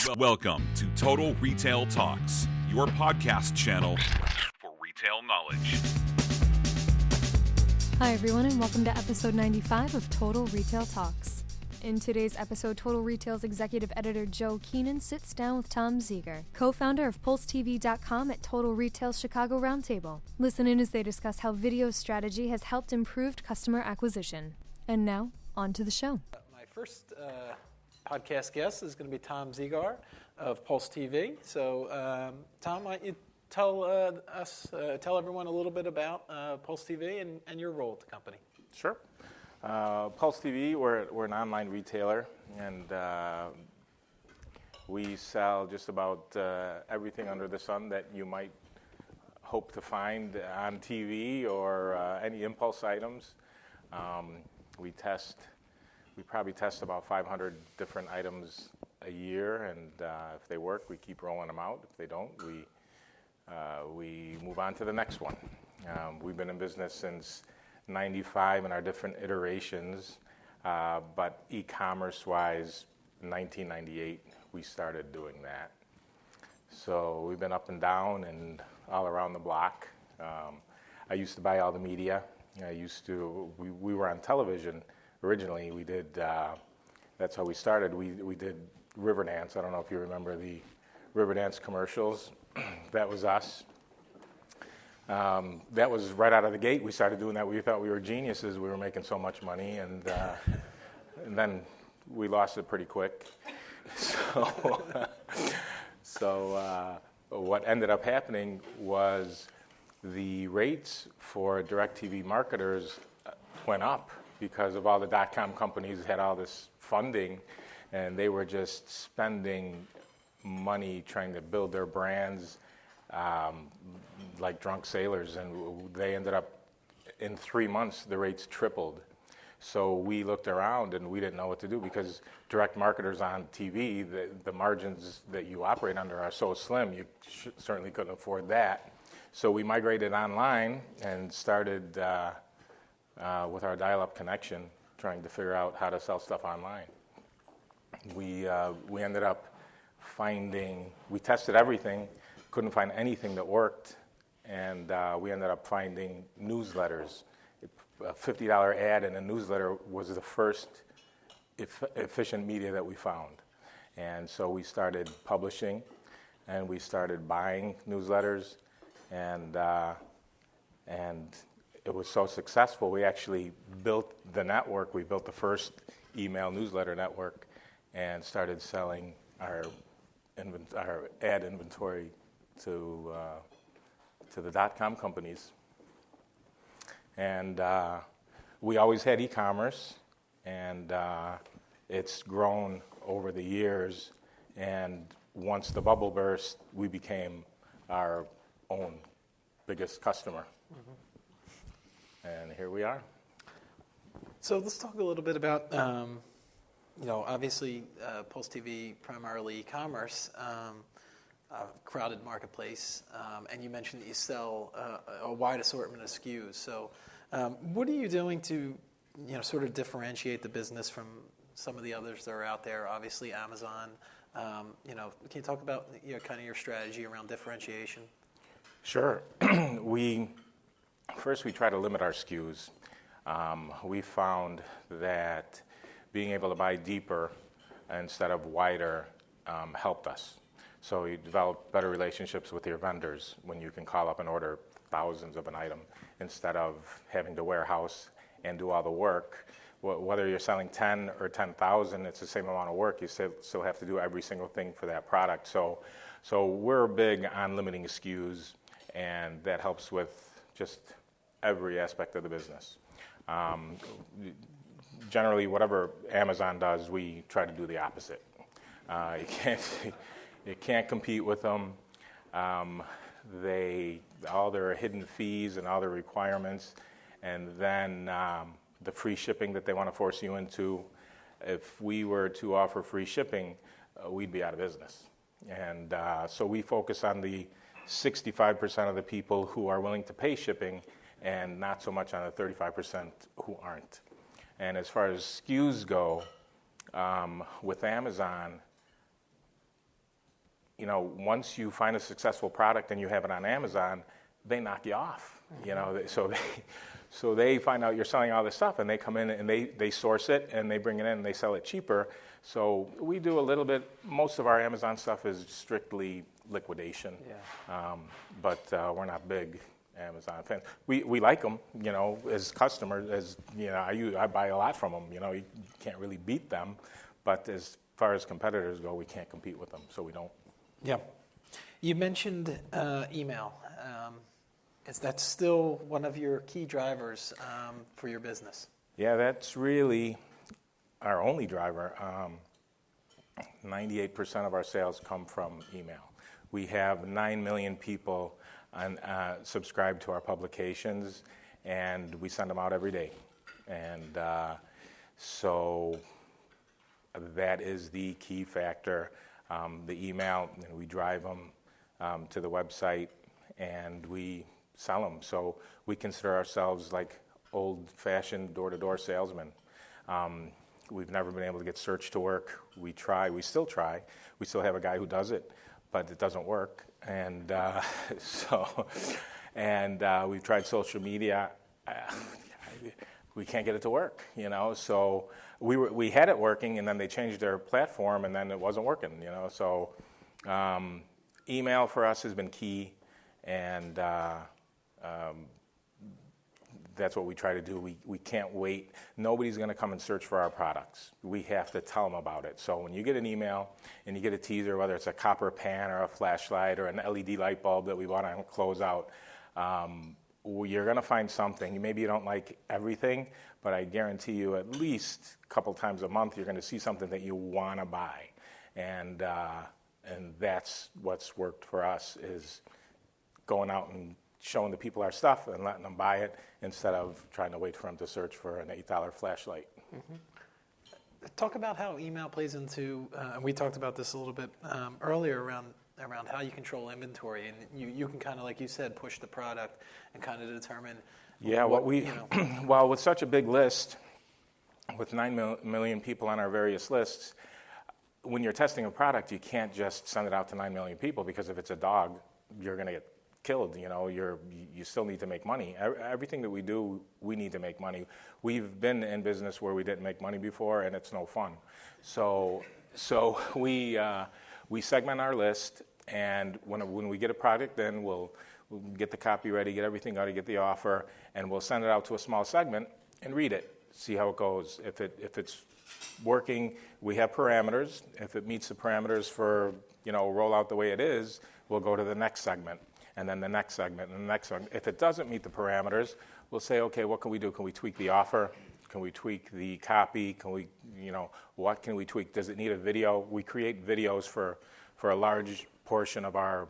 Welcome to Total Retail Talks, your podcast channel for retail knowledge. Hi everyone, and welcome to episode 95 of Total Retail Talks. In today's episode, Total Retail's executive editor Joe Keenan sits down with Tom Zeger, co-founder of PulseTV.com at Total Retail's Chicago Roundtable. Listen in as they discuss how video strategy has helped improved customer acquisition. And now, on to the show. My first podcast guest is going to be Tom Zeger of PulseTV. So, Tom, why don't you tell everyone a little bit about PulseTV and your role at the company? Sure. PulseTV, we're an online retailer, and we sell just about everything under the sun that you might hope to find on TV or any impulse items. We probably test about 500 different items a year, and if they work, we keep rolling them out. If they don't, we move on to the next one. We've been in business since 95 in our different iterations, but e-commerce-wise, in 1998, we started doing that. So we've been up and down and all around the block. I used to buy all the media. We were on television originally. We did, that's how we started. We did Riverdance. I don't know if you remember the Riverdance commercials. That was us. That was right out of the gate. We started doing that. We thought we were geniuses. We were making so much money, and then we lost it pretty quick. So what ended up happening was the rates for DirecTV marketers went up because of all the dot-com companies had all this funding, and they were just spending money trying to build their brands like drunk sailors, and they ended up, in 3 months, the rates tripled. So we looked around and we didn't know what to do because direct marketers on TV, the margins that you operate under are so slim, you certainly couldn't afford that. So we migrated online and started with our dial-up connection, trying to figure out how to sell stuff online. We ended up we tested everything, couldn't find anything that worked, and we ended up finding newsletters. A $50 ad in a newsletter was the first efficient media that we found. And so we started publishing, and we started buying newsletters, and it was so successful, we actually built the network. We built the first email newsletter network and started selling our ad inventory to the dot-com companies. And we always had e-commerce, and it's grown over the years. And once the bubble burst, we became our own biggest customer. Mm-hmm. And here we are. So let's talk a little bit about, obviously PulseTV, primarily e-commerce, crowded marketplace, and you mentioned that you sell a wide assortment of SKUs. So what are you doing to, sort of differentiate the business from some of the others that are out there? Obviously Amazon. Can you talk about kind of your strategy around differentiation? Sure. First, we try to limit our SKUs. We found that being able to buy deeper instead of wider helped us. So you develop better relationships with your vendors when you can call up and order thousands of an item instead of having to warehouse and do all the work. Whether you're selling 10 or 10,000, it's the same amount of work. You still have to do every single thing for that product. So we're big on limiting SKUs, and that helps with just every aspect of the business. Generally, whatever Amazon does, we try to do the opposite. You can't compete with them. All their hidden fees and all their requirements, and then the free shipping that they want to force you into. If we were to offer free shipping, we'd be out of business. And so we focus on the 65% of the people who are willing to pay shipping and not so much on the 35% who aren't. And as far as SKUs go, with Amazon, once you find a successful product and you have it on Amazon, they knock you off. So they find out you're selling all this stuff, and they come in and they source it and they bring it in and they sell it cheaper. So we do a little bit. Most of our Amazon stuff is strictly liquidation, but we're not big Amazon fans. We like them, as customers. As I buy a lot from them. You can't really beat them, but as far as competitors go, we can't compete with them, so we don't. Yeah. You mentioned email. Is that still one of your key drivers for your business? Yeah, that's really our only driver. 98% of our sales come from email. We have 9 million people subscribed to our publications, and we send them out every day. And so that is the key factor. The email, we drive them to the website, and we sell them. So we consider ourselves like old-fashioned door-to-door salesmen. We've never been able to get search to work. We still try. We still have a guy who does it, but it doesn't work. And we've tried social media. We can't get it to work, So we had it working, and then they changed their platform, and then it wasn't working, So email for us has been key, and that's what we try to do. We can't wait. Nobody's going to come and search for our products. We have to tell them about it. So when you get an email and you get a teaser, whether it's a copper pan or a flashlight or an LED light bulb that we bought on closeout, you're going to find something. Maybe you don't like everything, but I guarantee you at least a couple times a month you're going to see something that you want to buy. And that's what's worked for us, is going out and showing the people our stuff and letting them buy it instead of trying to wait for them to search for an $8 flashlight. Mm-hmm. Talk about how email plays into, and we talked about this a little bit earlier around how you control inventory, and you can kind of, like you said, push the product and kind of determine. Yeah, well, with such a big list, with 9 million people on our various lists, when you're testing a product, you can't just send it out to 9 million people, because if it's a dog, you're going to get killed. You still need to make money. Everything that we do, we need to make money. We've been in business where we didn't make money before, and it's no fun. So we segment our list, and when we get a product, then we'll get the copy ready, get everything ready, get the offer, and we'll send it out to a small segment and read it, see how it goes. If it's working, we have parameters. If it meets the parameters for roll out the way it is, we'll go to the next segment. And then the next segment, and the next one. If it doesn't meet the parameters, we'll say, okay, what can we do? Can we tweak the offer? Can we tweak the copy? Can we, what can we tweak? Does it need a video? We create videos for a large portion of our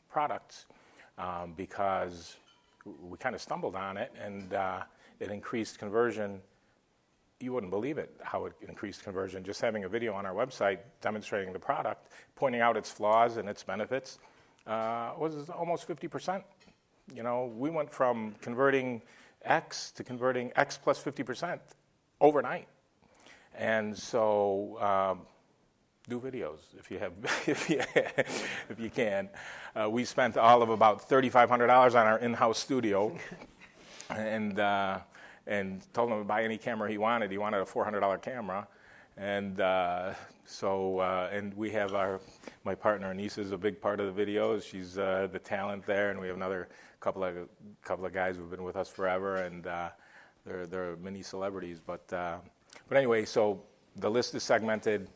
products because we kind of stumbled on it, and it increased conversion. You wouldn't believe it, how it increased conversion. Just having a video on our website demonstrating the product, pointing out its flaws and its benefits, was almost 50%. We went from converting X to converting X plus 50% overnight. And so do videos if you have, if you can. We spent all of about $3,500 on our in-house studio, and told him to buy any camera he wanted. He wanted a $400 camera. And and we have my partner Anissa is a big part of the videos. She's the talent there, and we have another couple of guys who've been with us forever, and they're mini celebrities. But anyway, so the list is segmented.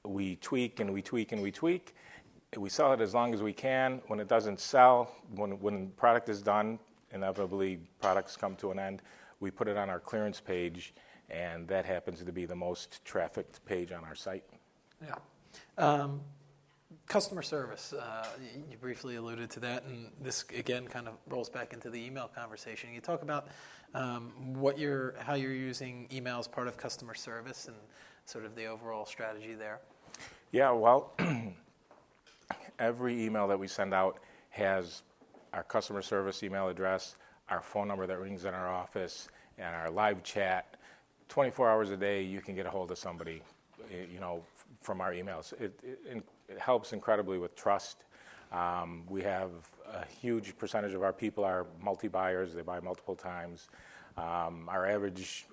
We tweak and we tweak and we tweak. We sell it as long as we can. When it doesn't sell, when product is done, inevitably products come to an end. We put it on our clearance page, and that happens to be the most trafficked page on our site. Yeah. Customer service, you briefly alluded to that, and this again kind of rolls back into the email conversation. You talk about how you're using email as part of customer service and sort of the overall strategy there. Yeah, well, every email that we send out has our customer service email address, our phone number that rings in our office, and our live chat. 24 hours a day, you can get a hold of somebody. from our emails. It helps incredibly with trust. We have a huge percentage of our people are multi-buyers. They buy multiple times. Our average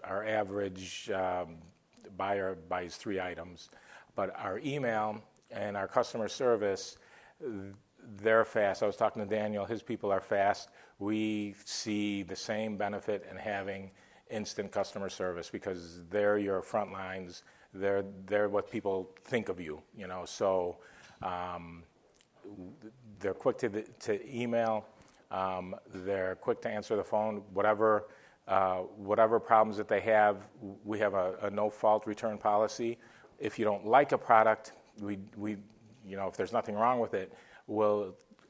buyer buys 3 items. But our email and our customer service, they're fast. I was talking to Daniel. His people are fast. We see the same benefit in having instant customer service because they're your front lines. They're what people think of you, So they're quick to email. They're quick to answer the phone. Whatever problems that they have, we have a no-fault return policy. If you don't like a product, we if there's nothing wrong with it,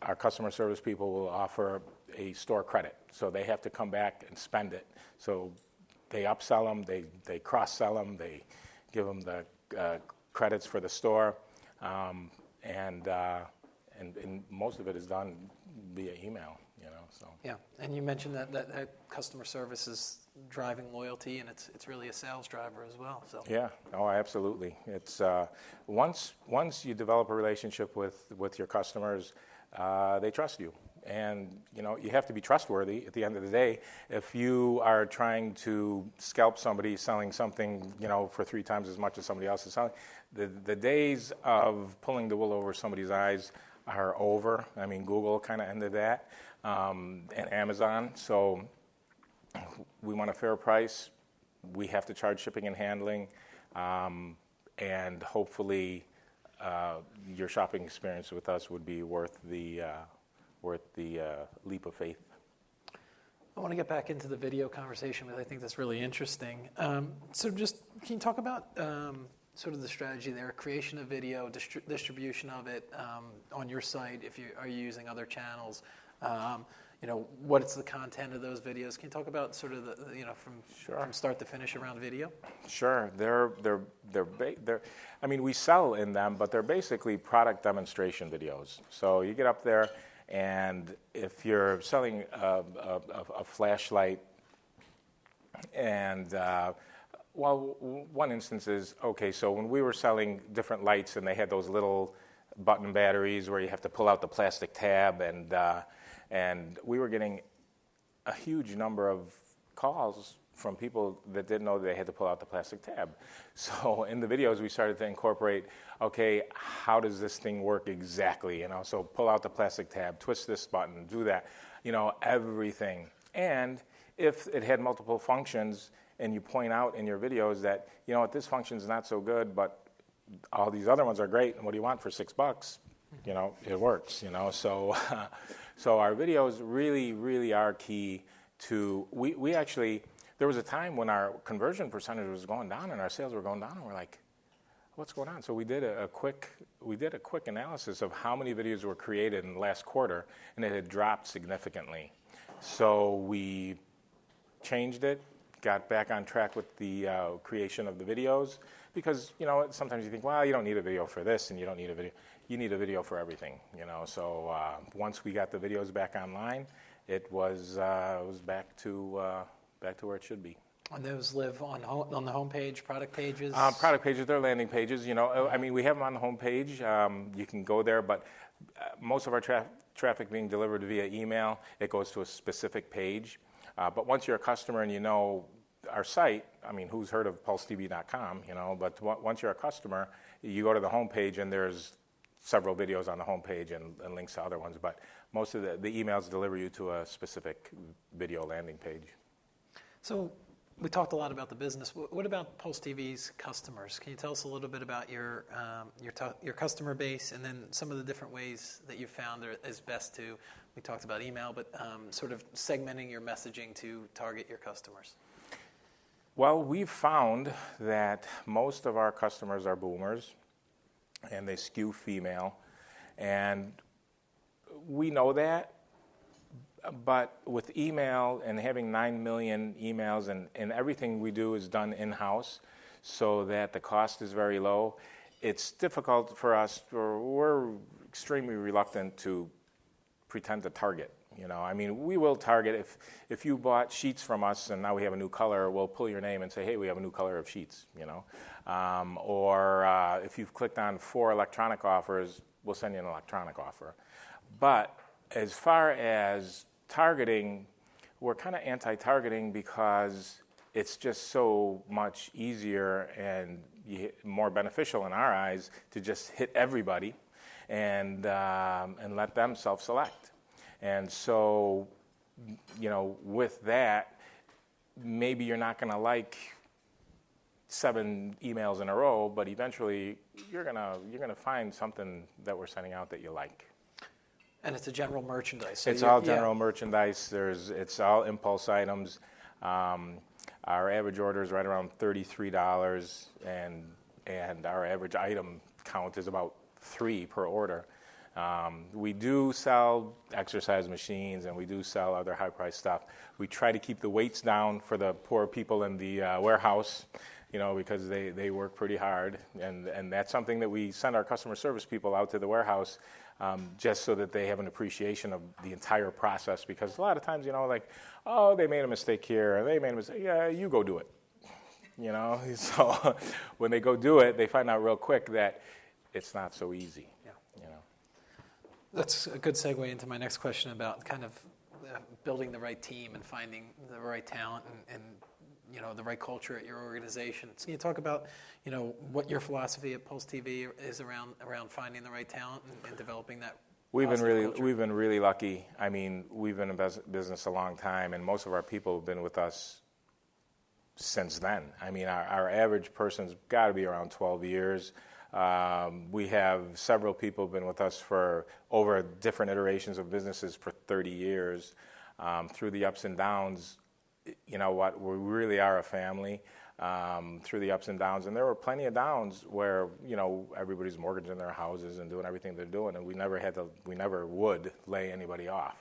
our customer service people will offer a store credit. So they have to come back and spend it. So they upsell them, they cross-sell them, they give them the credits for the store, and most of it is done via email. So. Yeah, and you mentioned that customer service is driving loyalty, and it's really a sales driver as well. So. Yeah, absolutely. It's once you develop a relationship with your customers, they trust you. And, you have to be trustworthy at the end of the day. If you are trying to scalp somebody selling something, for 3 times as much as somebody else is selling, the days of pulling the wool over somebody's eyes are over. I mean, Google kind of ended that, and Amazon. So we want a fair price. We have to charge shipping and handling, and hopefully your shopping experience with us would be worth the leap of faith. I want to get back into the video conversation because I think that's really interesting. So just, can you talk about sort of the strategy there, creation of video, distribution of it on your site, if you are using other channels, what's the content of those videos? Can you talk about sort of from start to finish around video? Sure. We sell in them, but they're basically product demonstration videos. So you get up there, and if you're selling a flashlight, and one instance is, so when we were selling different lights and they had those little button batteries where you have to pull out the plastic tab, and we were getting a huge number of calls from people that didn't know they had to pull out the plastic tab. So in the videos, we started to incorporate, how does this thing work exactly? So pull out the plastic tab, twist this button, do that, everything. And if it had multiple functions and you point out in your videos that, this function's not so good, but all these other ones are great, and what do you want for $6? It works, So our videos really, really are key to, we actually, there was a time when our conversion percentage was going down and our sales were going down, and we're like, what's going on? So we did a quick analysis of how many videos were created in the last quarter, and it had dropped significantly. So we changed it, got back on track with the creation of the videos, because sometimes you think, well, you don't need a video for this, and you don't need a video. You need a video for everything, So once we got the videos back online, it was back to where it should be. And those live on the homepage, product pages? Product pages, they're landing pages. We have them on the homepage. You can go there, but most of our traffic being delivered via email, it goes to a specific page. But once you're a customer and our site, who's heard of PulseTV.com, but once you're a customer, you go to the homepage and there's several videos on the homepage and links to other ones. But most of the emails deliver you to a specific video landing page. So we talked a lot about the business. What about PulseTV's customers? Can you tell us a little bit about your customer base, and then some of the different ways that you've found is best to, we talked about email, but sort of segmenting your messaging to target your customers? Well, we've found that most of our customers are boomers, and they skew female, and we know that. But with email and having 9 million emails and everything we do is done in-house so that the cost is very low, it's difficult for us, or we're extremely reluctant to pretend to target. I mean, we will target, if you bought sheets from us and now we have a new color, we'll pull your name and say, hey, we have a new color of sheets, Or if you've clicked on 4 electronic offers, we'll send you an electronic offer. But as far as targeting, we're kind of anti-targeting because it's just so much easier and more beneficial in our eyes to just hit everybody and let them self-select. And so, with that, maybe you're not going to like 7 emails in a row, but eventually you're gonna find something that we're sending out that you like. And it's a general merchandise. So it's all general merchandise. It's all impulse items. Our average order is right around $33, and our average item count is about 3 per order. We do sell exercise machines, and we do sell other high-priced stuff. We try to keep the weights down for the poor people in the warehouse, because they work pretty hard. And that's something that we send our customer service people out to the warehouse just so that they have an appreciation of the entire process. Because a lot of times, they made a mistake here, or they made a mistake. Yeah, you go do it. So when they go do it, they find out real quick that it's not so easy. That's a good segue into my next question about kind of building the right team and finding the right talent and the right culture at your organization. So can you talk about, what your philosophy at PulseTV is around finding the right talent and developing that? We've been really lucky. I mean, we've been in business a long time, and most of our people have been with us since then. I mean, our average person's got to be around 12 years. We have several people who've been with us for over different iterations of businesses for 30 years. Through the ups and downs, we really are a family through the ups and downs. And there were plenty of downs where, everybody's mortgaging their houses and doing everything they're doing, and we never would lay anybody off,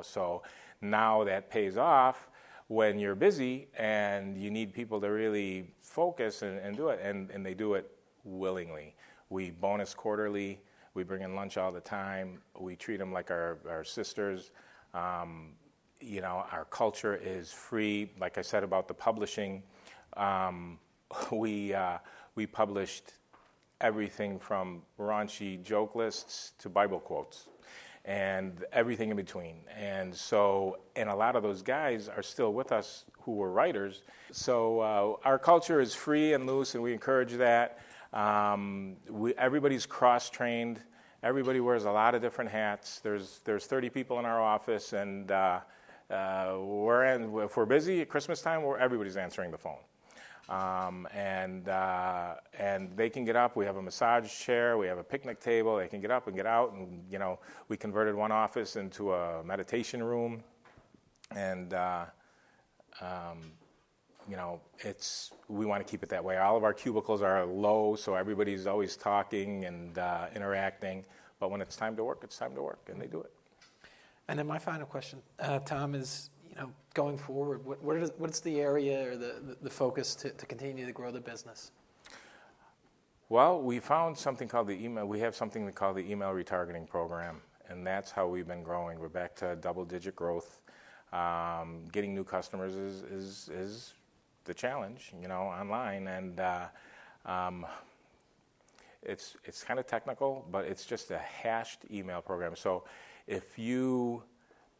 So now that pays off when you're busy and you need people to really focus and do it, and they do it willingly. We bonus quarterly. We bring in lunch all the time. We treat them like our sisters. Our culture is free. Like I said about the publishing, we published everything from raunchy joke lists to Bible quotes and everything in between. And a lot of those guys are still with us who were writers. So our culture is free and loose, and we encourage that. Everybody's cross-trained. Everybody wears a lot of different hats. There's 30 people in our office, and if we're busy at Christmas time, everybody's answering the phone. And they can get up. We have a massage chair. We have a picnic table. They can get up and get out. And we converted one office into a meditation room. And we want to keep it that way. All of our cubicles are low, so everybody's always talking and interacting. But when it's time to work, it's time to work, and they do it. And then my final question, Tom, is going forward, what's the area or the focus to continue to grow the business? Well, we found something called the email. We have something called the email retargeting program, and that's how we've been growing. We're back to double-digit growth. Getting new customers is the challenge, online, and it's kind of technical, but it's just a hashed email program. So if you,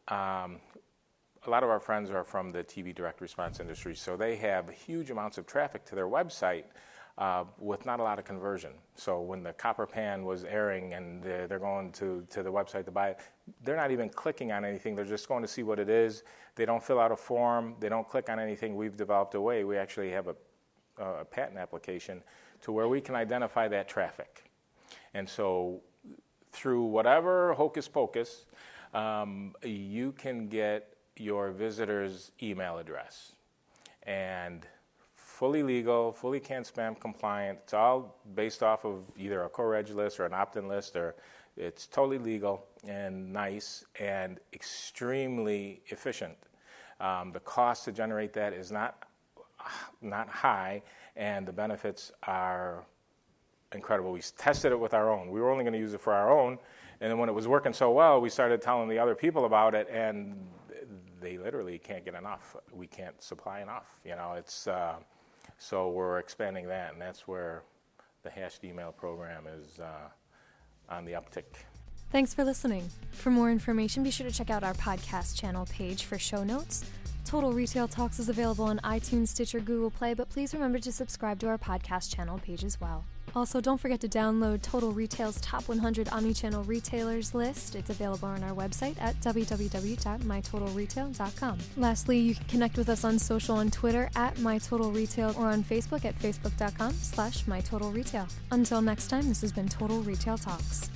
a lot of our friends are from the TV direct response industry, so they have huge amounts of traffic to their website with not a lot of conversion. So when the Copper Pan was airing and they're going to the website to buy it, they're not even clicking on anything. They're just going to see what it is. They don't fill out a form. They don't click on anything. We've developed a way. We actually have a patent application to where we can identify that traffic. And so through whatever hocus pocus, you can get your visitor's email address. And fully legal, fully CAN-SPAM compliant. It's all based off of either a co-reg list or an opt-in list, or it's totally legal and nice and extremely efficient. The cost to generate that is not high, and the benefits are incredible. We tested it with our own. We were only going to use it for our own, And then when it was working so well, we started telling the other people about it, and they literally can't get enough. We can't supply enough. It's so we're expanding that, and that's where the hashed email program is on the uptick. Thanks for listening. For more information, be sure to check out our podcast channel page for show notes. Total Retail Talks is available on iTunes, Stitcher, Google Play, but please remember to subscribe to our podcast channel page as well. Also, don't forget to download Total Retail's Top 100 Omnichannel Retailers list. It's available on our website at www.mytotalretail.com. Lastly, you can connect with us on social on Twitter at MyTotalRetail or on Facebook at facebook.com/MyTotalRetail. Until next time, this has been Total Retail Talks.